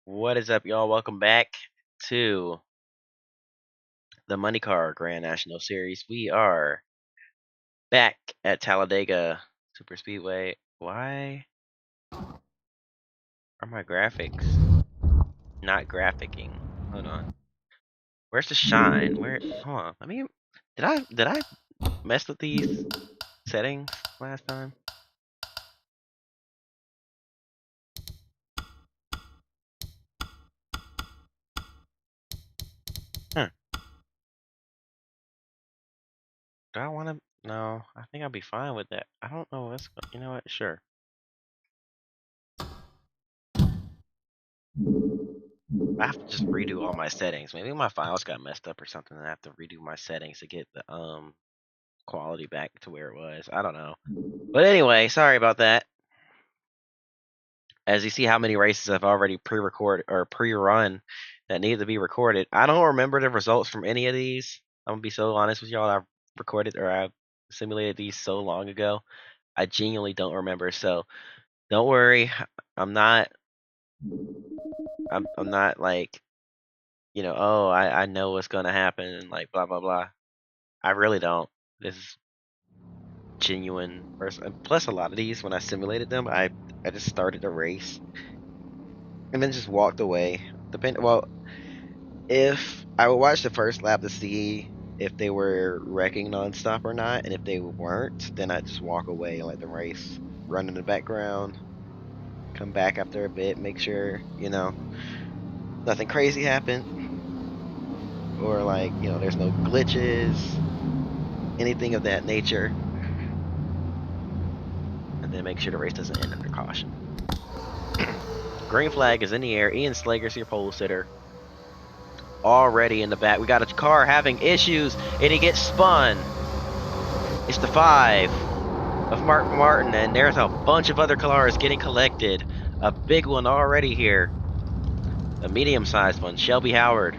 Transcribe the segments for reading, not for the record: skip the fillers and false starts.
What is up, y'all? Welcome back to the MXNEYCAR Grand National Series. We are back at Talladega Super Speedway. Why are my graphics not graphicking? Hold on. Where's the shine? Hold on. Did I mess with these settings last time? Huh. Do I want to? No, I think I'll be fine with that. I don't know what's. You know what? Sure. I have to just redo all my settings. Maybe my files got messed up or something, and I have to redo my settings to get the quality back to where it was. I don't know. But anyway, sorry about that. As you see how many races I've already pre-recorded or pre-run that need to be recorded. I don't remember the results from any of these. I'm gonna be so honest with y'all. I've recorded or I've simulated these so long ago. I genuinely don't remember. So don't worry. I'm not I'm not like, oh, I know what's gonna happen and like blah blah blah. I really don't. This is genuine person. Plus, a lot of these, when I simulated them, I just started a race and then just walked away. Well, if I would watch the first lap to see if they were wrecking nonstop or not, and if they weren't, then I just walk away and let the race run in the background. Come back after a bit, make sure nothing crazy happened, or like there's no glitches, anything of that nature. And then make sure the race doesn't end under caution. Green flag is in the air. Ian Slager's your pole sitter. Already in the back. We got a car having issues, and he gets spun. It's the 5 of Mark Martin, and there's a bunch of other cars getting collected. A big one already here. A medium-sized one. Shelby Howard.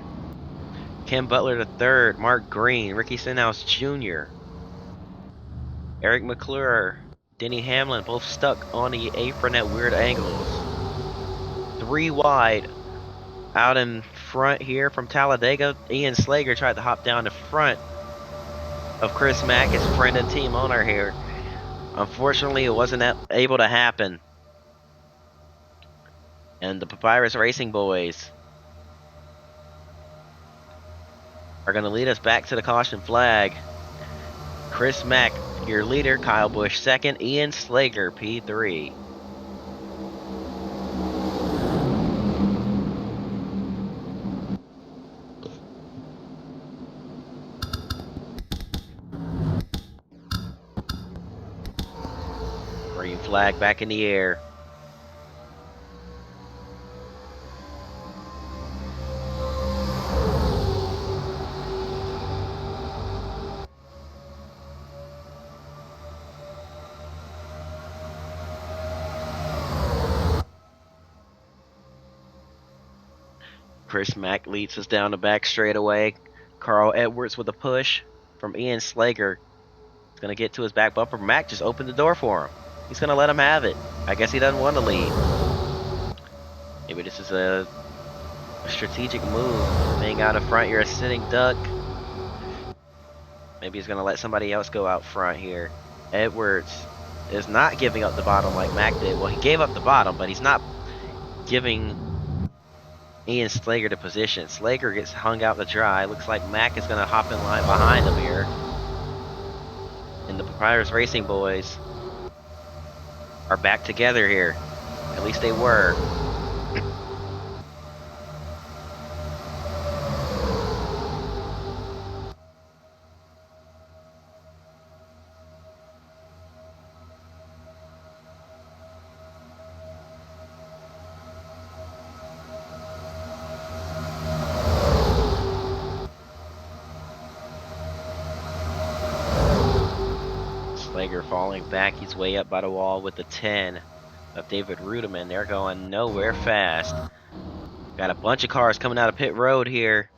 Ken Butler III. Mark Green. Ricky Stenhouse Jr. Eric McClure. Denny Hamlin, both stuck on the apron at weird angles. 3 wide. Out in front here from Talladega, Ian Slager tried to hop down the front of Chris Mack, his friend and team owner here. Unfortunately, it wasn't able to happen. And the Papyrus Racing boys are going to lead us back to the caution flag. Chris Mack, your leader. Kyle Busch second. Ian Slager, P3. Green flag back in the air. Chris Mack leads us down the back straightaway. Carl Edwards with a push from Ian Slager. He's going to get to his back bumper. Mack just opened the door for him. He's going to let him have it. I guess he doesn't want to lead. Maybe this is a strategic move. Being out in front, you're a sitting duck. Maybe he's going to let somebody else go out front here. Edwards is not giving up the bottom like Mack did. Well, he gave up the bottom, but he's not giving Ian Slager the position. Slager gets hung out to dry. Looks like Mack is going to hop in line behind him here. And the Papyrus Racing boys are back together here. At least they were. Slager falling back. He's way up by the wall with the 10 of David Rudeman. They're going nowhere fast. Got a bunch of cars coming out of pit road here.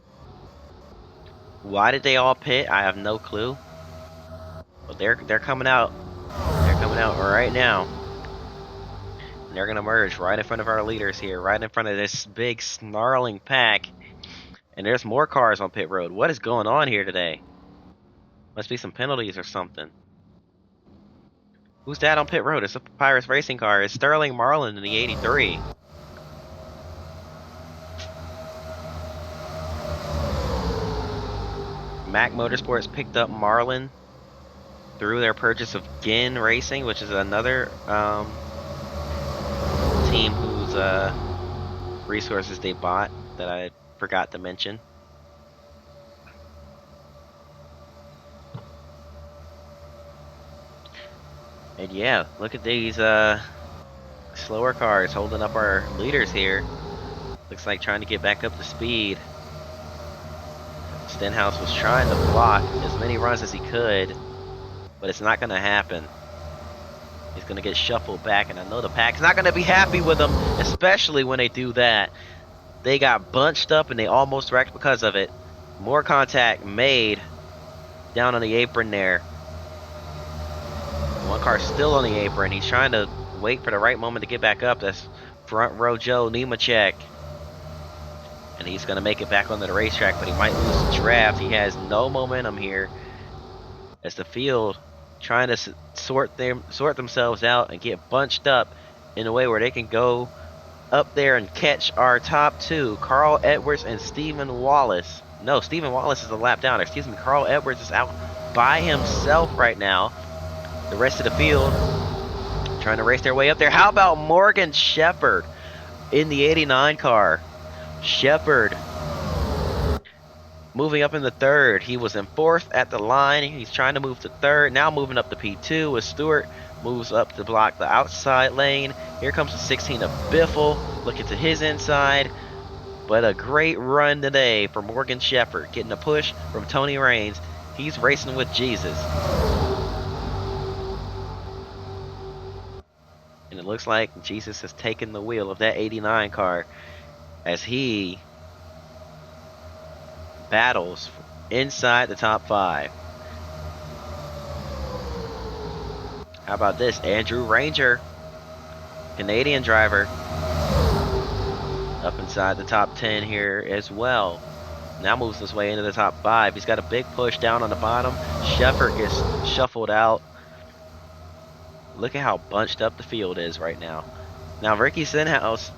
Why did they all pit? I have no clue. But they're coming out. They're coming out right now. they're going to merge right in front of our leaders here, right in front of this big snarling pack. And there's more cars on pit road. What is going on here today? Must be some penalties or something. Who's that on pit road? It's a Pirates racing car. It's Sterling Marlin in the 83. Mac Motorsports picked up Marlin through their purchase of Ginn Racing, which is another team whose resources they bought that I forgot to mention. And yeah, look at these slower cars holding up our leaders here. Looks like trying to get back up to speed. Stenhouse was trying to block as many runs as he could, but it's not going to happen. He's going to get shuffled back, and I know the pack's not going to be happy with him, especially when they do that. They got bunched up, and they almost wrecked because of it. More contact made down on the apron there. One car still on the apron. He's trying to wait for the right moment to get back up. That's front row Joe Nemechek. And he's going to make it back onto the racetrack, but he might lose the draft. He has no momentum here as the field trying to sort themselves out and get bunched up in a way where they can go up there and catch our top two, Carl Edwards and Stephen Wallace. No, Stephen Wallace is a lap down. Excuse me, Carl Edwards is out by himself right now. The rest of the field trying to race their way up there. How about Morgan Shepherd in the 89 car? Shepherd moving up in the third. He was in fourth at the line. He's trying to move to third. Now moving up to P2 as Stewart moves up to block the outside lane. Here comes the 16 of Biffle looking to his inside. But a great run today for Morgan Shepherd, getting a push from Tony Raines. He's racing with Jesus. And it looks like Jesus has taken the wheel of that 89 car as he battles inside the top 5. How about this? Andrew Ranger, Canadian driver, up inside the top 10 here as well. Now moves his way into the top 5. He's got a big push down on the bottom. Shepherd gets shuffled out. Look at how bunched up the field is right now. Now Ricky Stenhouse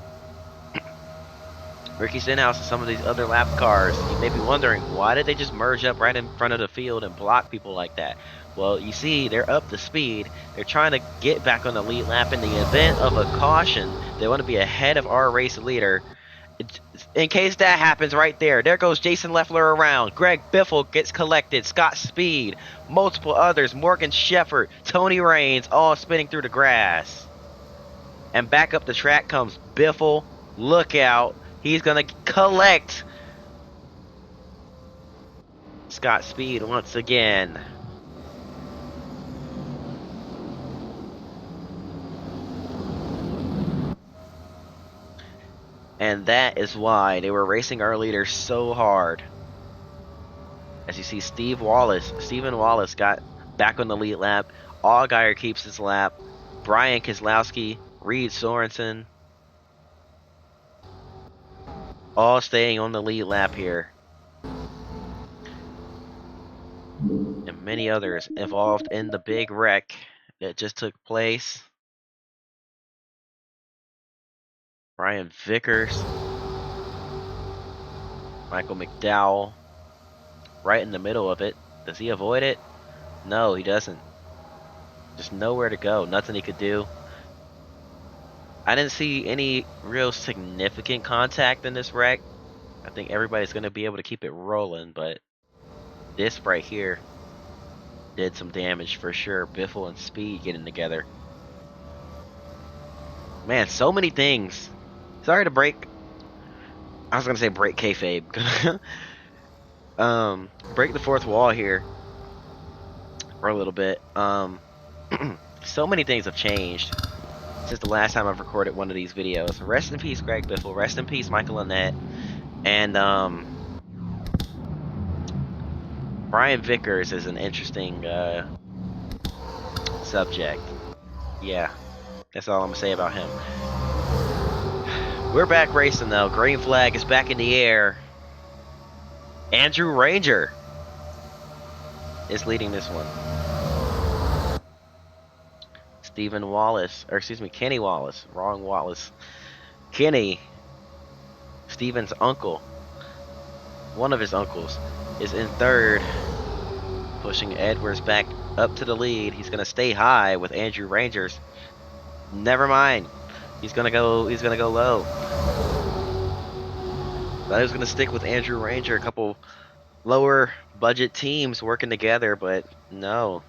and some of these other lap cars, you may be wondering, why did they just merge up right in front of the field and block people like that? Well, you see, they're up to speed. They're trying to get back on the lead lap in the event of a caution. They want to be ahead of our race leader. In case that happens right there, there goes Jason Leffler around. Greg Biffle gets collected. Scott Speed, multiple others, Morgan Shepherd, Tony Raines, all spinning through the grass. And back up the track comes Biffle. Look out. He's going to collect Scott Speed once again. And that is why they were racing our leader so hard. As you see, Stephen Wallace got back on the lead lap. Allgaier keeps his lap. Brian Keselowski, Reed Sorensen, all staying on the lead lap here. And many others involved in the big wreck that just took place. Brian Vickers, Michael McDowell, right in the middle of it. Does he avoid it? No, he doesn't. Just nowhere to go, nothing he could do. I didn't see any real significant contact in this wreck. I think everybody's going to be able to keep it rolling, but this right here did some damage for sure. Biffle and Speed getting together. Man, so many things. Sorry to break. I was going to say break kayfabe. Break the fourth wall here for a little bit. So many things have changed since the last time I've recorded one of these videos. Rest in peace, Greg Biffle. Rest in peace, Michael Annett. And Brian Vickers is an interesting subject. Yeah, that's all I'm gonna say about him. We're back racing though. Green flag is back in the air. Andrew Ranger is leading this one. Stephen Wallace, or excuse me, Kenny Wallace. Wrong Wallace. Kenny, Stephen's uncle, one of his uncles, is in third, pushing Edwards back up to the lead. He's gonna stay high with Andrew Rangers. Never mind. He's gonna go low. I was gonna stick with Andrew Ranger, a couple lower budget teams working together, but no.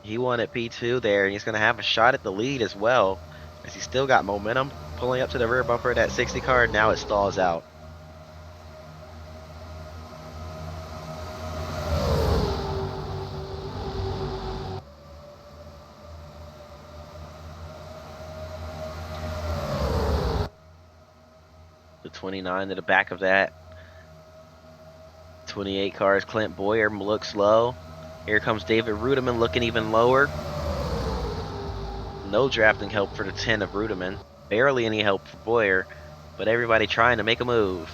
He won at P2 there, and he's gonna have a shot at the lead as well, as he's still got momentum, pulling up to the rear bumper of that 60 car. Now it stalls out. The 29 to the back of that 28 car is Clint Boyer, looks low. Here comes David Rudeman looking even lower. No drafting help for the 10 of Rudeman. Barely any help for Boyer, but everybody trying to make a move.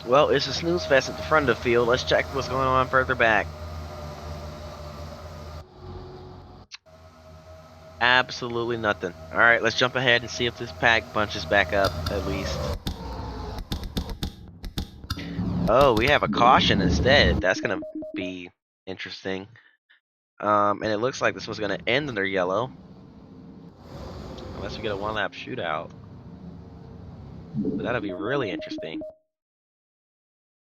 Well, it's a snooze fest at the front of the field. Let's check what's going on further back. Absolutely nothing. Alright, let's jump ahead and see if this pack bunches back up, at least. Oh, we have a caution instead. That's going to be interesting. And it looks like this one's going to end under yellow. Unless we get a one-lap shootout. But that'll be really interesting.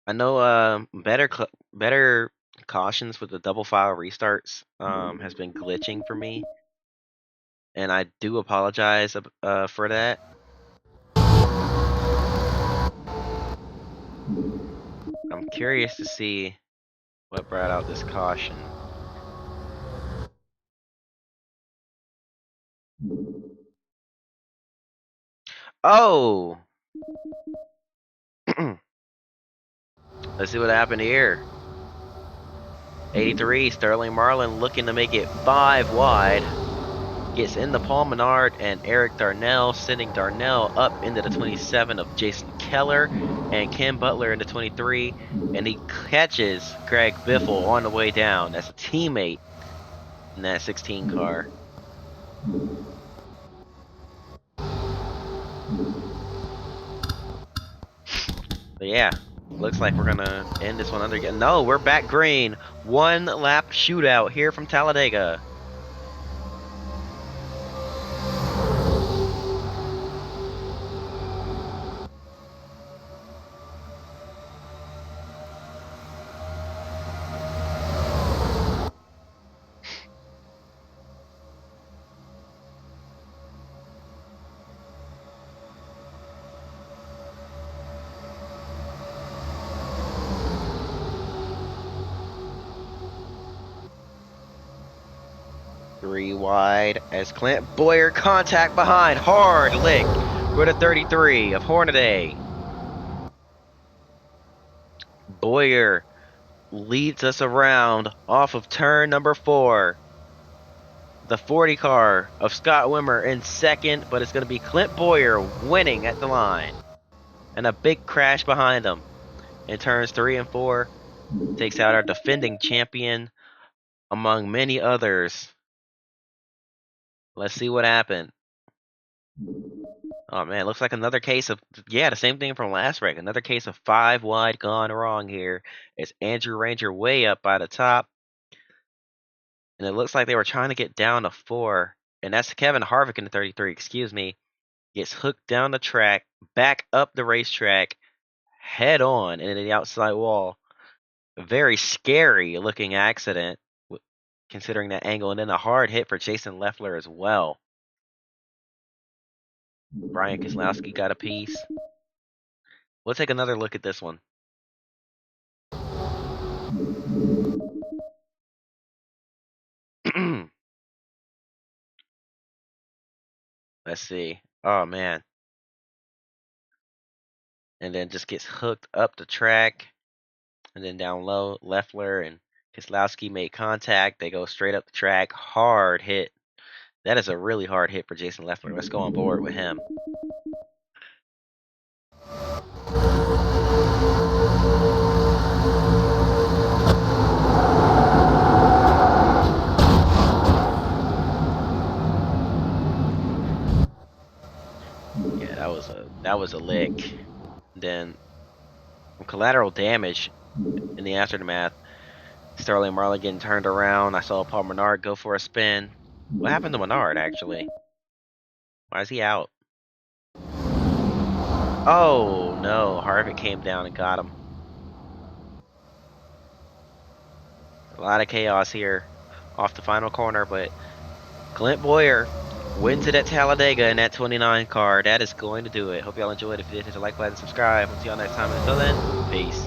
I know better cautions with the double file restarts has been glitching for me. And I do apologize for that. I'm curious to see what brought out this caution. Oh! Let's see what happened here. 83, Sterling Marlin looking to make it 5 wide. Gets in the Paul Menard and Eric Darnell, sending Darnell up into the 27 of Jason Keller and Ken Butler into 23. And he catches Greg Biffle on the way down. That's a teammate in that 16 car. But yeah, looks like we're gonna end this one under again. No, we're back green. One lap shootout here from Talladega. Three wide as Clint Boyer contact behind. Hard lick for the 33 of Hornaday. Boyer leads us around off of turn number 4. The 40 car of Scott Wimmer in second, but it's going to be Clint Boyer winning at the line. And a big crash behind him. In turns 3 and 4, takes out our defending champion among many others. Let's see what happened. Oh man, looks like another case of, yeah, the same thing from last wreck. Another case of 5 wide gone wrong here. It's Andrew Ranger way up by the top. And it looks like they were trying to get down to 4. And that's Kevin Harvick in the 33, excuse me. Gets hooked down the track, back up the racetrack, head on into the outside wall. A very scary looking accident, considering that angle. And then a hard hit for Jason Leffler as well. Brian Keselowski got a piece. We'll take another look at this one. Let's see. Oh man. And then just gets hooked up the track. And then down low, Leffler and Keselowski make contact. They go straight up the track. Hard hit. That is a really hard hit for Jason Leffler. Let's go on board with him. Yeah, that was a lick. Then collateral damage in the aftermath. Sterling Marlin getting turned around. I saw Paul Menard go for a spin. What happened to Menard, actually? Why is he out? Oh, no. Harvick came down and got him. A lot of chaos here off the final corner, but Clint Boyer wins it at Talladega in that 29 car. That is going to do it. Hope y'all enjoyed. If you did, hit the like button, subscribe. We'll see y'all next time. Until then, peace.